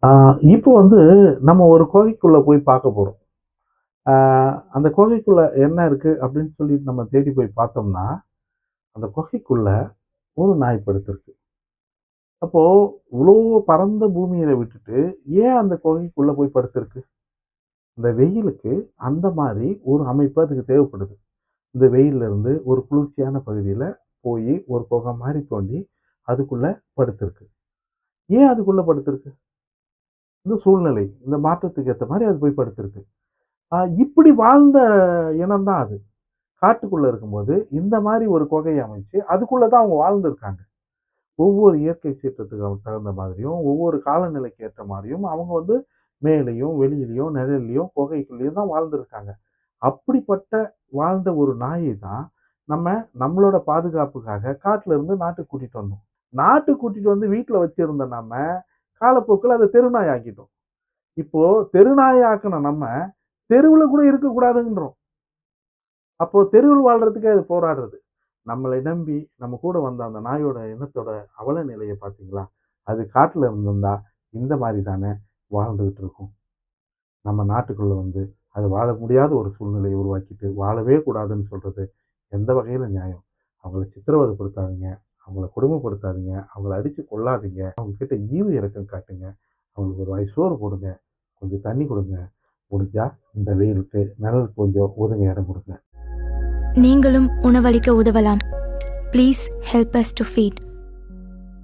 ஆ இப்போ வந்து நம்ம ஒரு குகைக்குள்ள போய் பார்க்க போறோம். ஆ அந்த குகைக்குள்ள என்ன இருக்கு அப்படின்னு சொல்லிட்டு நம்ம தேடி போய் பார்த்தோம்னா, அந்த குகைக்குள்ள ஒரு நாய் படுத்திருக்கு. அப்போ இவ்ளோ பரந்த பூமியில விட்டுட்டு, ஏன் அந்த குகைக்குள்ள போய் படுத்திருக்கு? இந்த வெயிலுக்கு அந்த மாரி ஒரு அமைப்பு அதுக்கு தேவைப்படுது. இந்த வெயில்ல இருந்து ஒரு குளிர்ச்சியான பகுதியில போயி ஒரு குகை மாரி தோண்டி அதுக்குள்ள படுத்திருக்கு. ஏன் அதுக்குள்ள படுத்திருக்கு? இந்த சூழ்நிலை, இந்த மாற்றத்துக்கு ஏத்த மாரி அது போய் படுத்திருக்கு. இப்படி வாழ்ந்த இனம் தான் அது. காட்டுக்குள்ள இருக்கும்போது, இந்த மாரி ஒரு குகைய அமைச்சு, அதுக்குள்ள தான் அவங்க வாழ்ந்திருக்காங்க. ஒவ்வொரு இயற்கை சீற்றத்துக்கு தகுந்த மாதிரியும், ஒவ்வொரு காலநிலைக்கு ஏற்ற மாரியும், அவங்க வந்து மேலேயும், வெளியிலயும், நிழல்லயும், குகைக்குள்ளேயும் தான் வாழ்ந்திருக்காங்க. அப்படிப்பட்ட வாழ்ந்த ஒரு நாயை தான், நம்ம நம்மளோட பாதுகாப்புக்காக காட்டுல இருந்து நாட்டுக்கு கூட்டிட்டு வந்தோம். நாட்டுக்கு கூட்டிட்டு வந்து வீட்ல வச்சிருந்த நம்ம, காலப்போக்குல அத தெருநாய் ஆக்கிட்டோம். இப்போ தெருநாய் ஆக்குன நம்ம, தெருவுல கூட இருக்கக்கூடாதுன்றோம். அப்போ தெருவில் வாழ்றதுக்கே அது போராடுறது. நம்மளை நம்பி நம்ம கூட வந்த அந்த நாயோட இனத்தோட அவல நிலைய பார்த்தீங்களா? அது காட்டுல இருந்திருந்தா இந்த மாரி தானே வாழ்ந்துகிட்டு இருக்கும். நம்ம நாட்டுக்குள்ள வந்து அது வாழ முடியாத ஒரு சூழ்நிலையை உருவாக்கிட்டு, வாழவே கூடாதுன்னு சொல்றது எந்த வகையில நியாயம்? அவங்கள சித்திரவதைப்படுத்தாதீங்க. அவங்கள கொடுமைப்படுத்தாதீங்க. அவங்கள அடிச்சு கொல்லாதீங்க. அவங்க கிட்ட ஈவு இரக்கம் காட்டுங்க. அவங்களுக்கு ஒரு வாய் சோறு போடுங்க. கொஞ்சம் தண்ணி குடுங்க. முடிஞ்சா இந்த வெயிலுக்கு நிழல் கொஞ்சம் ஒதுங்க இடம் குடுங்க. நீங்களும் உணவளிக்க உதவலாம். Please help us to feet.